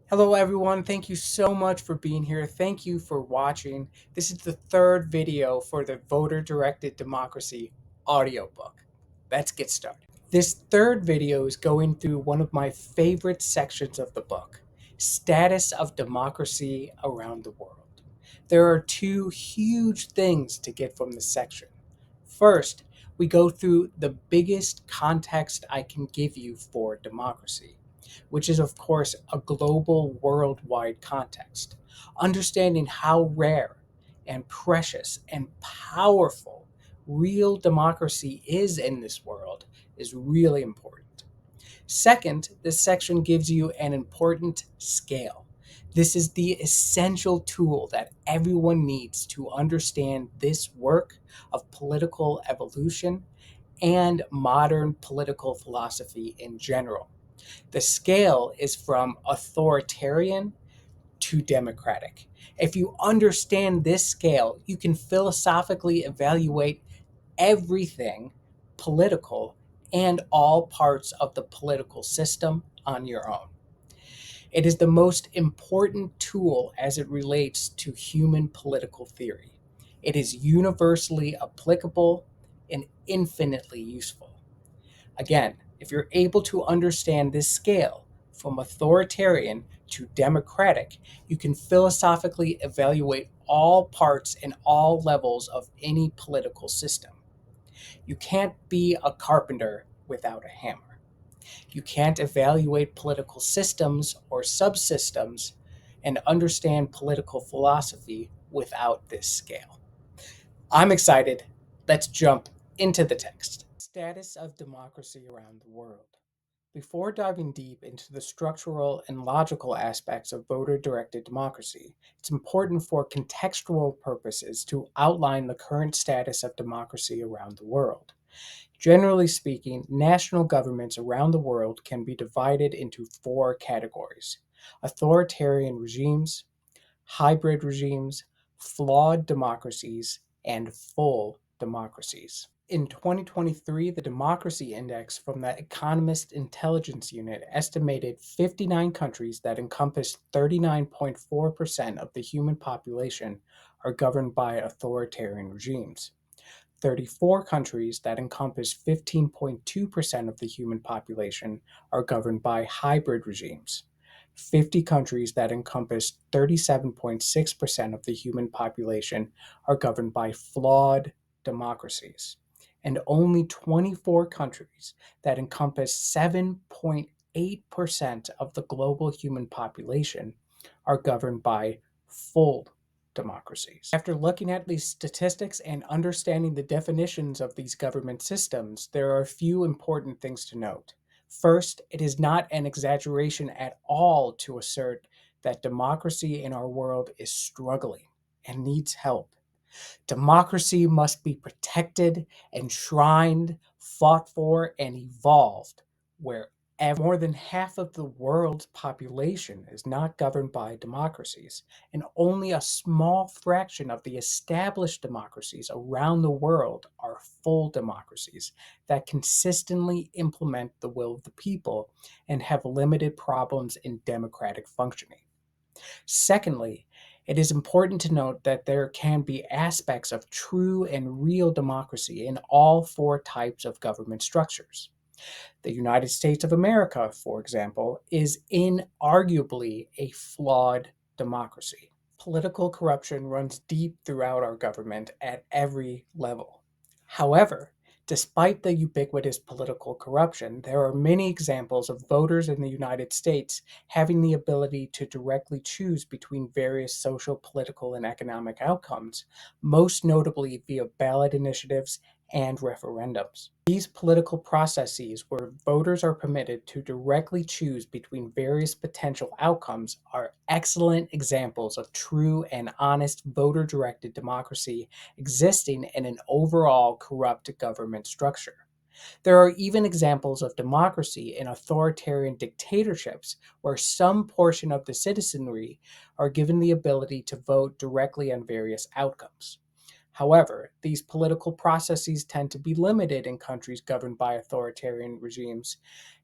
Hello, everyone. Thank you so much for being here. Thank you for watching. This is the third video for the Voter Directed Democracy audiobook. Let's get started. This third video is going through one of my favorite sections of the book, Status of Democracy Around the World. There are two huge things to get from this section. First, we go through the biggest context I can give you for democracy, which is, of course, a global, worldwide context. Understanding how rare and precious and powerful real democracy is in this world is really important. Second, this section gives you an important scale. This is the essential tool that everyone needs to understand this work of political evolution and modern political philosophy in general. The scale is from authoritarian to democratic. If you understand this scale, you can philosophically evaluate everything political and all parts of the political system on your own. It is the most important tool as it relates to human political theory. It is universally applicable and infinitely useful. Again, if you're able to understand this scale from authoritarian to democratic, you can philosophically evaluate all parts and all levels of any political system. You can't be a carpenter without a hammer. You can't evaluate political systems or subsystems and understand political philosophy without this scale. I'm excited. Let's jump into the text. Status of democracy around the world. Before diving deep into the structural and logical aspects of voter directed democracy, it's important for contextual purposes to outline the current status of democracy around the world. Generally speaking, national governments around the world can be divided into four categories: authoritarian regimes, hybrid regimes, flawed democracies, and full democracies. In 2023, the Democracy Index from the Economist Intelligence Unit estimated 59 countries that encompass 39.4% of the human population are governed by authoritarian regimes. 34 countries that encompass 15.2% of the human population are governed by hybrid regimes. 50 countries that encompass 37.6% of the human population are governed by flawed democracies. And only 24 countries that encompass 7.8% of the global human population are governed by full democracies. After looking at these statistics and understanding the definitions of these government systems, there are a few important things to note. First, it is not an exaggeration at all to assert that democracy in our world is struggling and needs help. Democracy must be protected, enshrined, fought for, and evolved where more than half of the world's population is not governed by democracies, and only a small fraction of the established democracies around the world are full democracies that consistently implement the will of the people and have limited problems in democratic functioning. Secondly, it is important to note that there can be aspects of true and real democracy in all four types of government structures. The United States of America, for example, is inarguably a flawed democracy. Political corruption runs deep throughout our government at every level. However, despite the ubiquitous political corruption, there are many examples of voters in the United States having the ability to directly choose between various social, political, and economic outcomes, most notably via ballot initiatives and referendums. These political processes, where voters are permitted to directly choose between various potential outcomes, are excellent examples of true and honest voter directed democracy existing in an overall corrupt government structure. There are even examples of democracy in authoritarian dictatorships where some portion of the citizenry are given the ability to vote directly on various outcomes. However, these political processes tend to be limited in countries governed by authoritarian regimes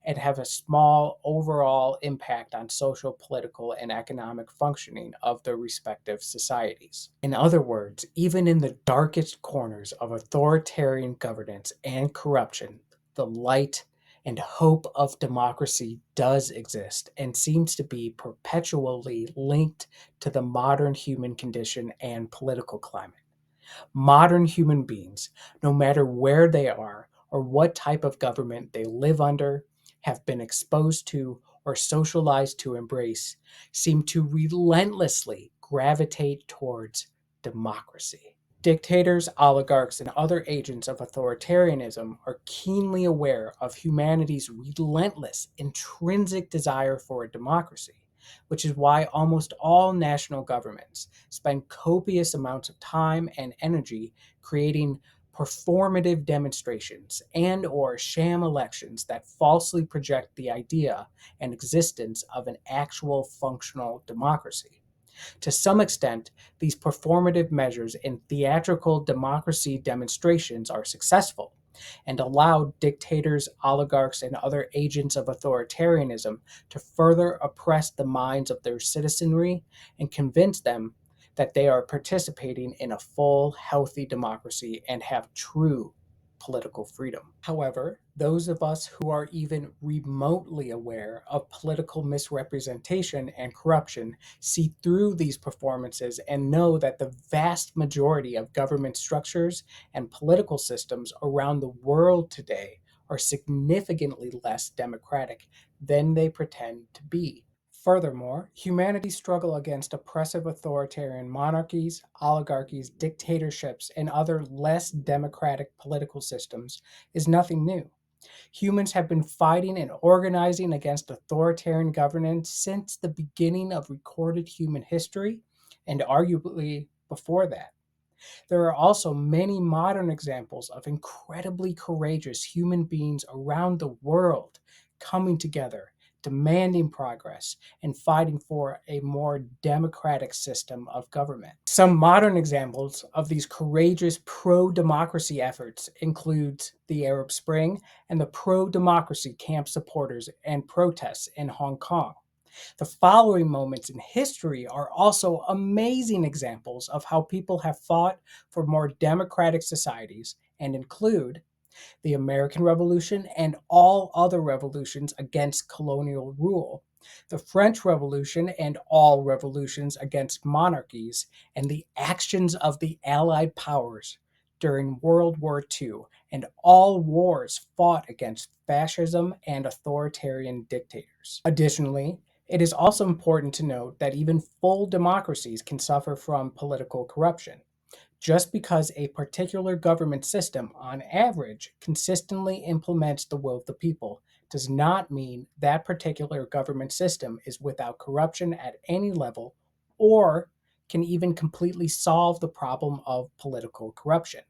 and have a small overall impact on social, political, and economic functioning of their respective societies. In other words, even in the darkest corners of authoritarian governance and corruption, the light and hope of democracy does exist and seems to be perpetually linked to the modern human condition and political climate. Modern human beings, no matter where they are or what type of government they live under, have been exposed to, or socialized to embrace, seem to relentlessly gravitate towards democracy. Dictators, oligarchs, and other agents of authoritarianism are keenly aware of humanity's relentless, intrinsic desire for a democracy, which is why almost all national governments spend copious amounts of time and energy creating performative demonstrations and or sham elections that falsely project the idea and existence of an actual functional democracy. To some extent, these performative measures and theatrical democracy demonstrations are successful and allow dictators, oligarchs, and other agents of authoritarianism to further oppress the minds of their citizenry and convince them that they are participating in a full, healthy democracy and have true political freedom. However, those of us who are even remotely aware of political misrepresentation and corruption see through these performances and know that the vast majority of government structures and political systems around the world today are significantly less democratic than they pretend to be. Furthermore, humanity's struggle against oppressive authoritarian monarchies, oligarchies, dictatorships, and other less democratic political systems is nothing new. Humans have been fighting and organizing against authoritarian governance since the beginning of recorded human history, and arguably before that. There are also many modern examples of incredibly courageous human beings around the world coming together, demanding progress, and fighting for a more democratic system of government. Some modern examples of these courageous pro-democracy efforts include the Arab Spring and the pro-democracy camp supporters and protests in Hong Kong. The following moments in history are also amazing examples of how people have fought for more democratic societies and include the American Revolution and all other revolutions against colonial rule, the French Revolution and all revolutions against monarchies, and the actions of the Allied powers during World War II and all wars fought against fascism and authoritarian dictators. Additionally, it is also important to note that even full democracies can suffer from political corruption. Just because a particular government system, on average, consistently implements the will of the people, does not mean that particular government system is without corruption at any level or can even completely solve the problem of political corruption.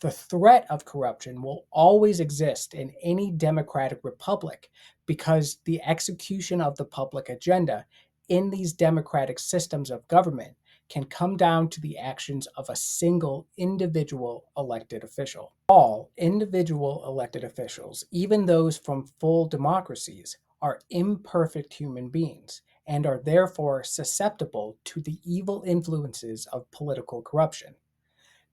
The threat of corruption will always exist in any democratic republic because the execution of the public agenda in these democratic systems of government can come down to the actions of a single individual elected official. All individual elected officials, even those from full democracies, are imperfect human beings and are therefore susceptible to the evil influences of political corruption.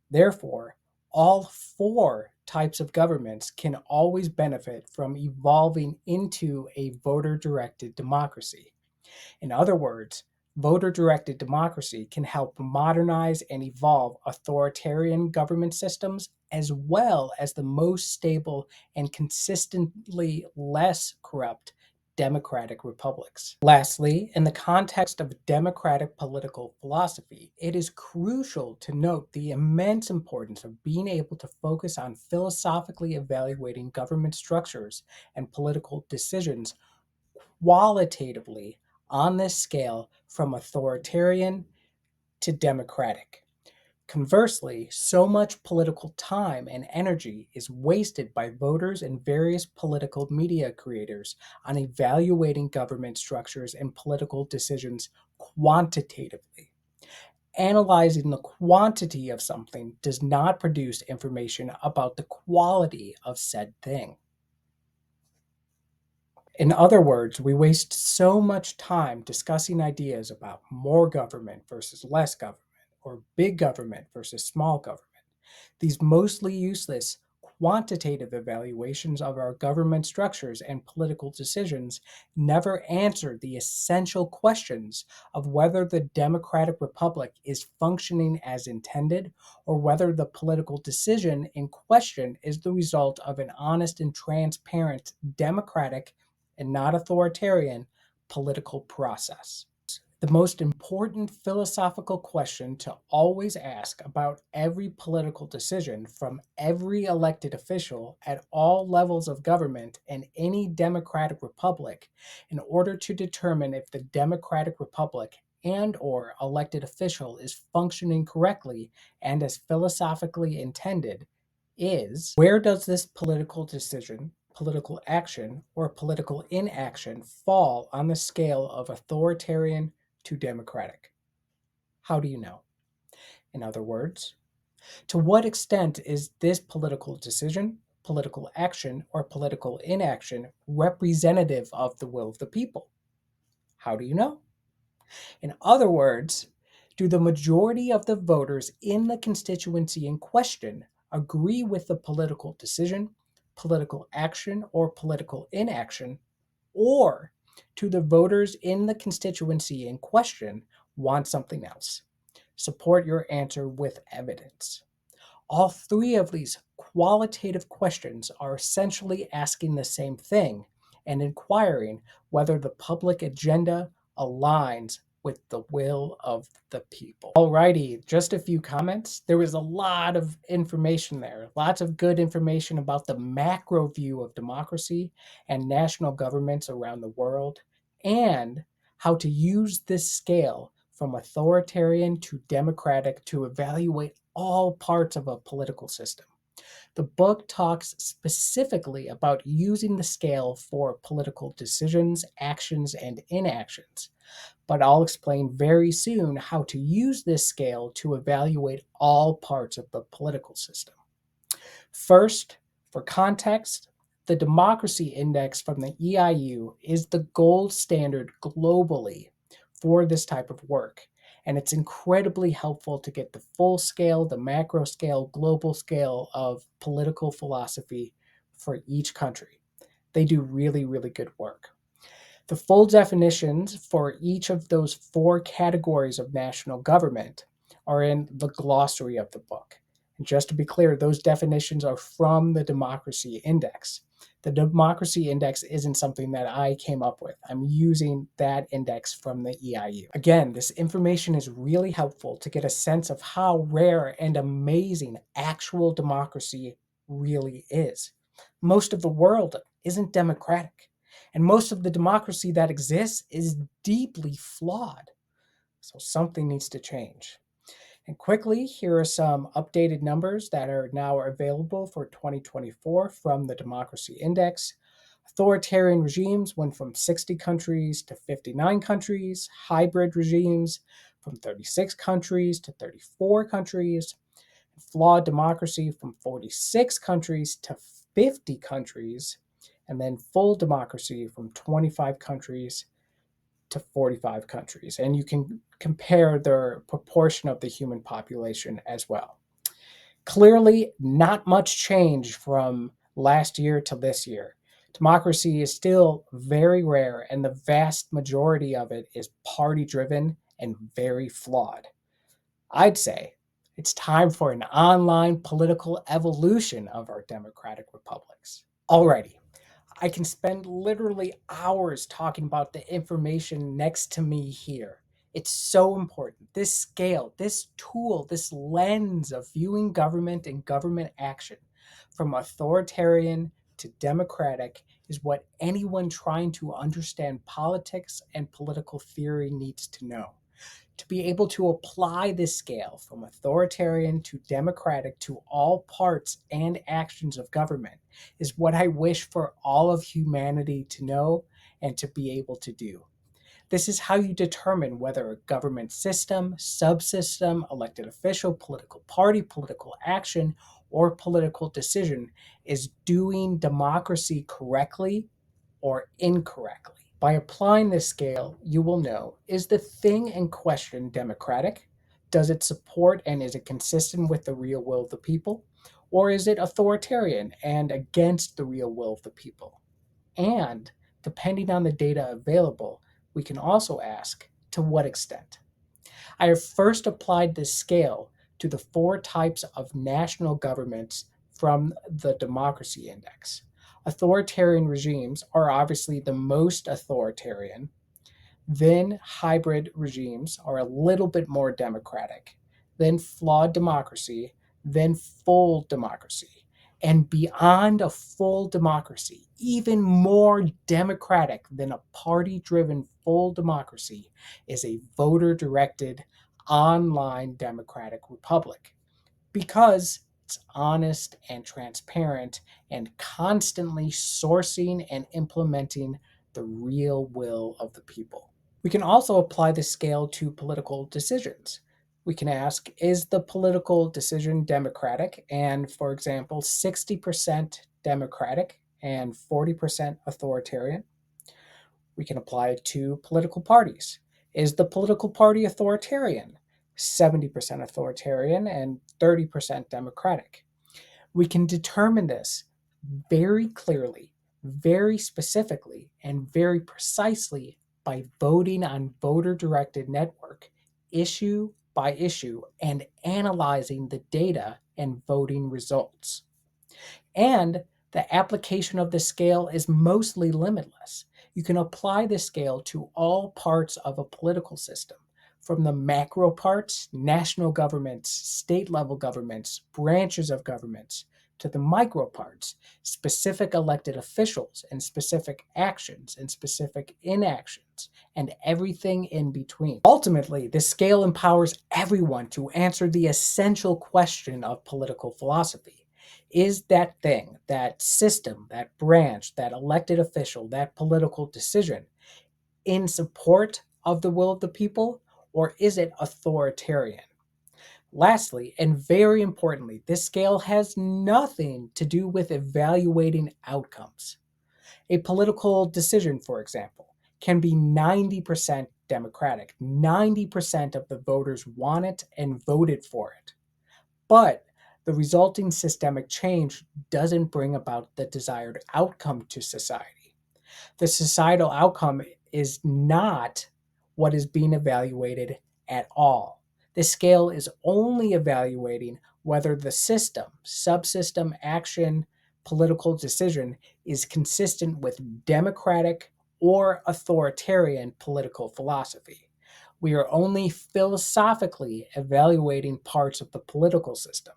Therefore, all four types of governments can always benefit from evolving into a voter directed democracy. In other words, voter directed democracy can help modernize and evolve authoritarian government systems as well as the most stable and consistently less corrupt democratic republics. Lastly, in the context of democratic political philosophy, it is crucial to note the immense importance of being able to focus on philosophically evaluating government structures and political decisions qualitatively on this scale from authoritarian to democratic. Conversely, so much political time and energy is wasted by voters and various political media creators on evaluating government structures and political decisions quantitatively. Analyzing the quantity of something does not produce information about the quality of said thing. In other words, we waste so much time discussing ideas about more government versus less government, or big government versus small government. These mostly useless quantitative evaluations of our government structures and political decisions never answer the essential questions of whether the democratic republic is functioning as intended, or whether the political decision in question is the result of an honest and transparent democratic and not authoritarian political process. The most important philosophical question to always ask about every political decision from every elected official at all levels of government in any democratic republic, in order to determine if the democratic republic and or elected official is functioning correctly and as philosophically intended, is: where does this political decision, political action, or political inaction fall on the scale of authoritarian to democratic? How do you know? In other words, to what extent is this political decision, political action, or political inaction representative of the will of the people? How do you know? In other words, do the majority of the voters in the constituency in question agree with the political decision, political action, or political inaction, or do the voters in the constituency in question want something else? Support your answer with evidence. All three of these qualitative questions are essentially asking the same thing and inquiring whether the public agenda aligns with the will of the people. Alrighty, just a few comments. There was a lot of information there, lots of good information about the macro view of democracy and national governments around the world, and how to use this scale from authoritarian to democratic to evaluate all parts of a political system. The book talks specifically about using the scale for political decisions, actions, and inactions, but I'll explain very soon how to use this scale to evaluate all parts of the political system. First, for context, the Democracy Index from the EIU is the gold standard globally for this type of work, and it's incredibly helpful to get the full scale, the macro scale, global scale of political philosophy for each country. They do really, really good work. The full definitions for each of those four categories of national government are in the glossary of the book. And just to be clear, those definitions are from the Democracy Index. The Democracy Index isn't something that I came up with. I'm using that index from the EIU. Again, this information is really helpful to get a sense of how rare and amazing actual democracy really is. Most of the world isn't democratic, and most of the democracy that exists is deeply flawed. So something needs to change. And quickly, here are some updated numbers that are now available for 2024 from the Democracy Index. Authoritarian regimes went from 60 countries to 59 countries, hybrid regimes from 36 countries to 34 countries, flawed democracy from 46 countries to 50 countries, and then full democracy from 25 countries to 45 countries. And you can compare the proportion of the human population as well. Clearly, not much change from last year to this year. Democracy is still very rare, and the vast majority of it is party driven and very flawed. I'd say it's time for an online political evolution of our democratic republics. Alrighty, I can spend literally hours talking about the information next to me here. It's so important. This scale, this tool, this lens of viewing government and government action from authoritarian to democratic is what anyone trying to understand politics and political theory needs to know. To be able to apply this scale from authoritarian to democratic to all parts and actions of government is what I wish for all of humanity to know and to be able to do. This is how you determine whether a government system, subsystem, elected official, political party, political action, or political decision is doing democracy correctly or incorrectly. By applying this scale, you will know, is the thing in question democratic? Does it support and is it consistent with the real will of the people? Or is it authoritarian and against the real will of the people? And depending on the data available, we can also ask, to what extent? I have first applied this scale to the 4 types of national governments from the Democracy Index. Authoritarian regimes are obviously the most authoritarian. Then hybrid regimes are a little bit more democratic. Then flawed democracy. Then full democracy. And beyond a full democracy, even more democratic than a party-driven full democracy, is a voter-directed online democratic republic, because it's honest and transparent and constantly sourcing and implementing the real will of the people. We can also apply the scale to political decisions. We can ask, is the political decision democratic? And for example, 60% democratic and 40% authoritarian. We can apply it to political parties. Is the political party authoritarian? 70% authoritarian and 30% democratic. We can determine this very clearly, very specifically, and very precisely by voting on voter-directed network, issue by issue, and analyzing the data and voting results. And the application of the scale is mostly limitless. You can apply the scale to all parts of a political system, from the macro parts, national governments, state level governments, branches of governments, to the micro parts, specific elected officials and specific actions and specific inactions, and everything in between. Ultimately, the scale empowers everyone to answer the essential question of political philosophy. Is that thing, that system, that branch, that elected official, that political decision in support of the will of the people, or is it authoritarian? Lastly, and very importantly, this scale has nothing to do with evaluating outcomes. A political decision, for example, can be 90% democratic. 90% of the voters want it and voted for it. But the resulting systemic change doesn't bring about the desired outcome to society. The societal outcome is not what is being evaluated at all. The scale is only evaluating whether the system, subsystem, action, political decision is consistent with democratic or authoritarian political philosophy. We are only philosophically evaluating parts of the political system.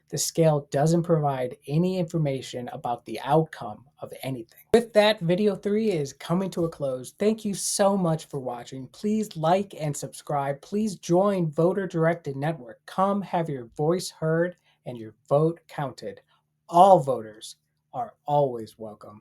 The scale doesn't provide any information about the outcome of anything. With that, video 3 is coming to a close. Thank you so much for watching. Please like and subscribe. Please join Voter Directed Network. Come have your voice heard and your vote counted. All voters are always welcome.